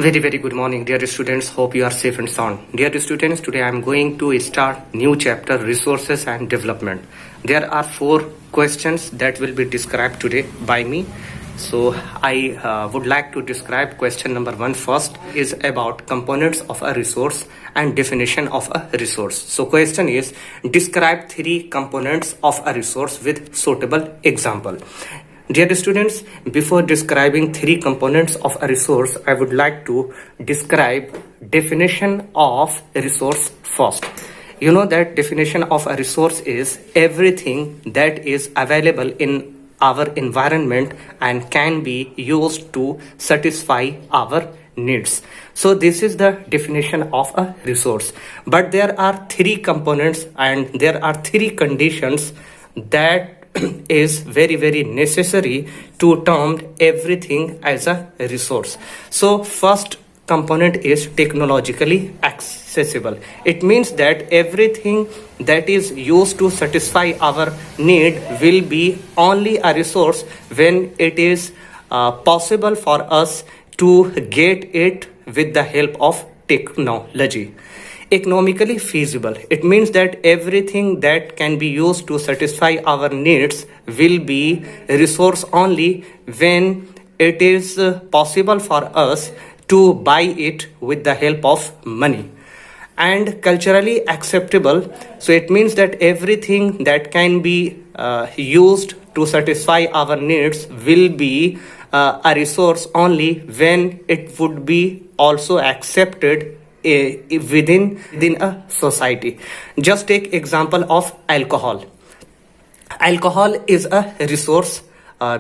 Very good morning, dear students. Hope you are safe and sound. Dear students, today I am going to start new chapter, resources and development. There are 4 questions that will be described today by me. So I would like to describe question number 1 first, is about components of a resource and definition of a resource. So question is, describe 3 components of a resource with suitable example. Dear students, before describing 3 components of a resource, I would like to describe definition of a resource first. You know that definition of a resource is everything that is available in our environment and can be used to satisfy our needs. So this is the definition of a resource. But there are 3 components and there are 3 conditions that is very necessary to term everything as a resource. So first component is technologically accessible. It means that everything that is used to satisfy our need will be only a resource when it is possible for us to get it with the help of technology. Economically feasible. It means that everything that can be used to satisfy our needs will be a resource only when it is possible for us to buy it with the help of money. And culturally acceptable. So it means that everything that can be used to satisfy our needs will be a resource only when it would be also accepted within a society. Just take example of alcohol. Alcohol is a resource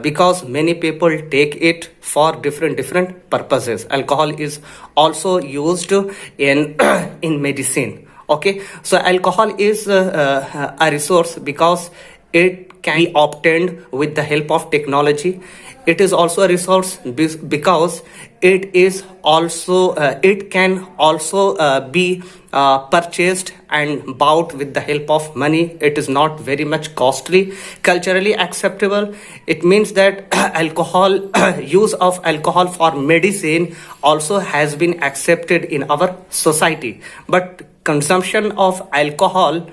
because many people take it for different purposes. Alcohol is also used in in medicine. Okay, so alcohol is a resource because it can be obtained with the help of technology. It is also a resource because it is also it can also be purchased and bought with the help of money. It is not very much costly. Culturally acceptable. It means that alcohol use of alcohol for medicine also has been accepted in our society. But consumption of alcohol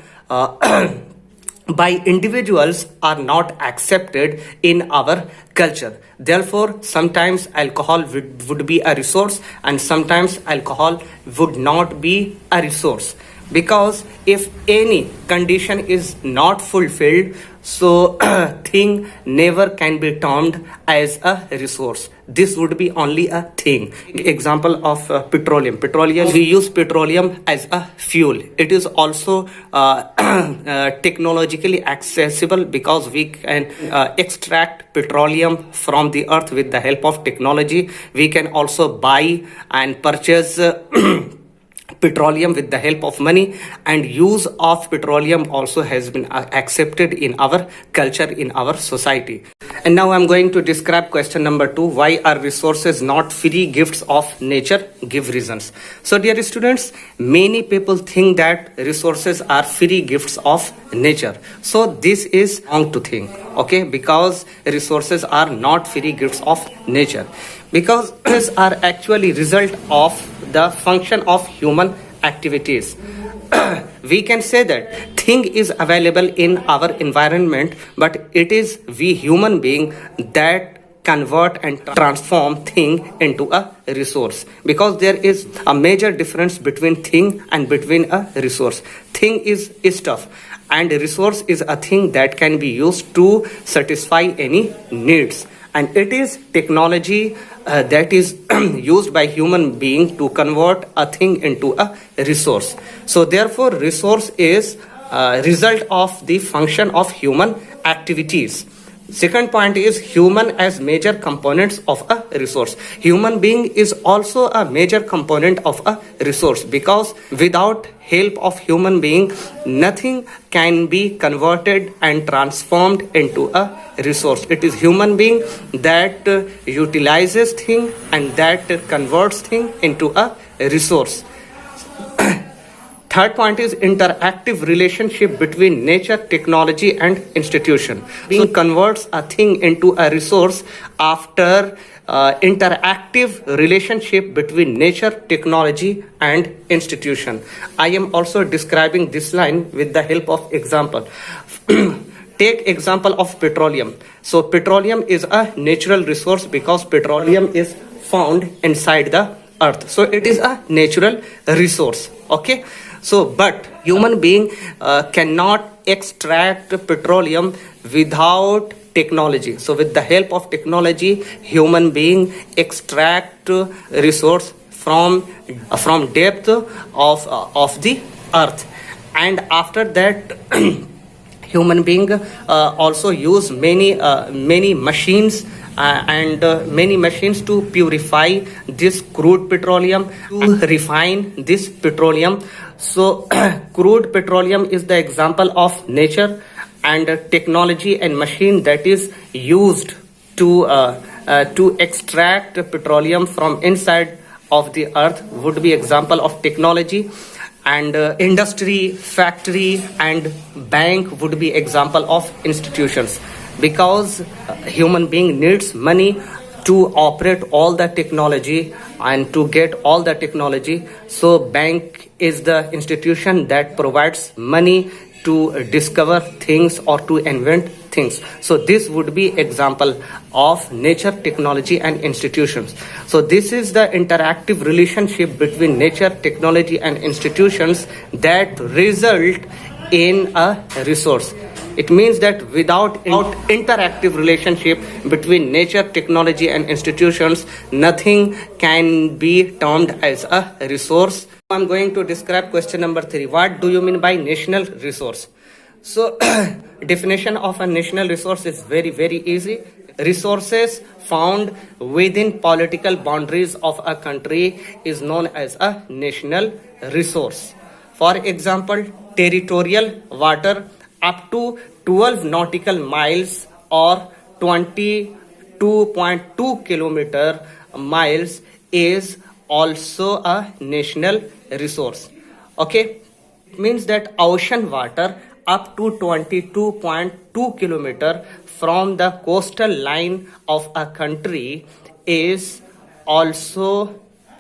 by individuals are not accepted in our culture. Therefore, sometimes alcohol would be a resource and sometimes alcohol would not be a resource. Because if any condition is not fulfilled, so thing never can be termed as a resource. This would be only a thing. Example of petroleum. We use petroleum as a fuel. It is also technologically accessible because we can extract petroleum from the earth with the help of technology. We can also buy and purchase petroleum with the help of money, and use of petroleum also has been accepted in our culture, in our society. And now I'm going to describe question number 2. Why are resources not free gifts of nature? Give reasons. So dear students, many people think that resources are free gifts of nature. So this is wrong to think, okay, because resources are not free gifts of nature, because these are actually result of the function of human activities. We can say that thing is available in our environment, but it is we human being that convert and transform thing into a resource, because there is a major difference between thing and between a resource. Thing is stuff and a resource is a thing that can be used to satisfy any needs. And it is technology that is used by human being to convert a thing into a resource. So therefore, resource is result of the function of human activities. Second point is human as major components of a resource. Human being is also a major component of a resource, because without help of human being, nothing can be converted and transformed into a resource. It is human being that utilizes thing and that converts thing into a resource. Third point is interactive relationship between nature, technology and institution. Being converts a thing into a resource after interactive relationship between nature, technology, and institution. I am also describing this line with the help of example. Take example of petroleum. So petroleum is a natural resource because petroleum is found inside the earth. So it is a natural resource. Okay. So but human being cannot extract petroleum without technology. So with the help of technology, human being extract resource from depth of the earth, and after that human being also use many machines and many machines to purify this crude petroleum, to refine this petroleum. So crude petroleum is the example of nature, and technology and machine that is used to extract petroleum from inside of the earth would be example of technology, and industry, factory, and bank would be example of institutions, because human being needs money to operate all the technology and to get all the technology. So bank is the institution that provides money to discover things or to invent things. So this would be example of nature, technology, and institutions. So this is the interactive relationship between nature, technology, and institutions that result in a resource. It means that without interactive relationship between nature, technology, and institutions, nothing can be termed as a resource. I'm going to describe question number 3. What do you mean by national resource? So definition of a national resource is very easy. Resources found within political boundaries of a country is known as a national resource. For example, territorial water up to 12 nautical miles or 22.2 kilometer miles is also a national resource. Okay, it means that ocean water up to 22.2 kilometer from the coastal line of a country is also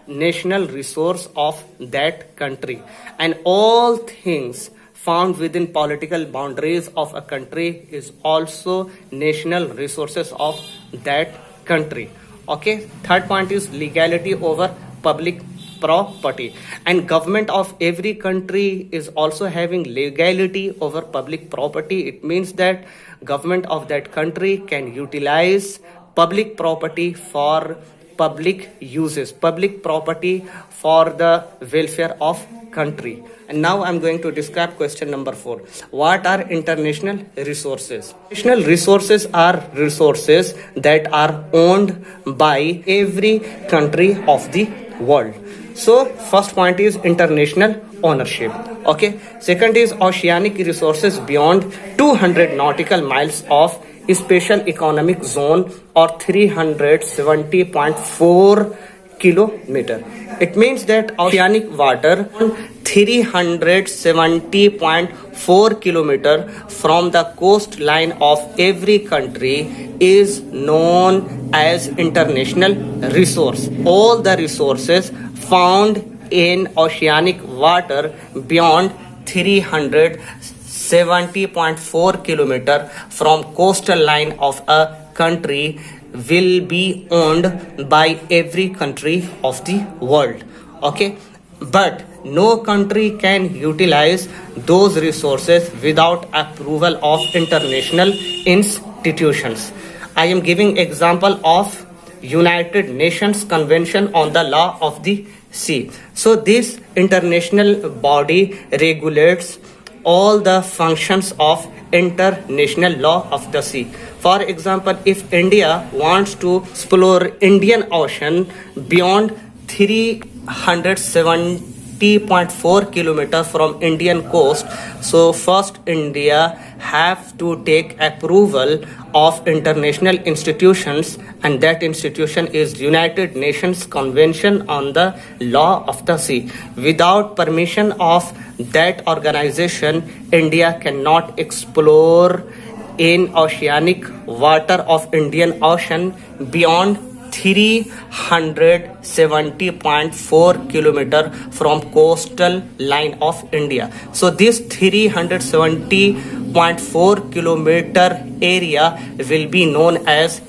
national resource of that country, and all things found within political boundaries of a country is also national resources of that country. Okay, third point is legality over public property, and government of every country is also having legality over public property. It means that government of that country can utilize public property for public uses, public property for the welfare of country. And now I'm going to describe question number 4. What are international resources? International resources are resources that are owned by every country of the world. So first point is international ownership. Okay. Second is oceanic resources beyond 200 nautical miles of special economic zone or 370.4 kilometer. It means that oceanic water 370.4 kilometer from the coastline of every country is known as international resource. All the resources found in oceanic water beyond 370.4 kilometer from coastal line of a country will be owned by every country of the world. Okay, but no country can utilize those resources without approval of international institutions. I am giving example of United Nations Convention on the Law of the Sea. So this international body regulates all the functions of international law of the sea. For example, if India wants to explore Indian Ocean beyond 370.4 kilometer from Indian coast, so first India have to take approval of international institutions, and that institution is United Nations Convention on the Law of the Sea. Without permission of that organization, India cannot explore in oceanic water of Indian Ocean beyond 370.4 kilometer from coastal line of India. So this 370.4 kilometer area will be known as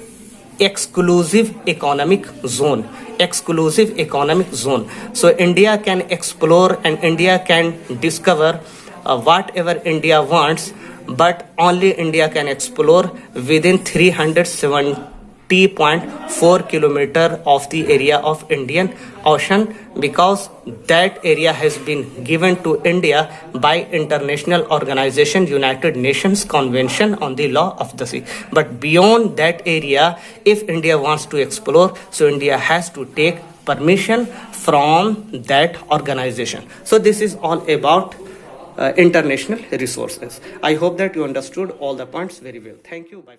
exclusive economic zone. Exclusive economic zone. So India can explore and India can discover whatever India wants, but only India can explore within 370.4 kilometer of the area of Indian Ocean, because that area has been given to India by International Organization, United Nations Convention on the Law of the Sea. But beyond that area, if India wants to explore, so India has to take permission from that organization. So this is all about international resources. I hope that you understood all the points very well. Thank you. Bye.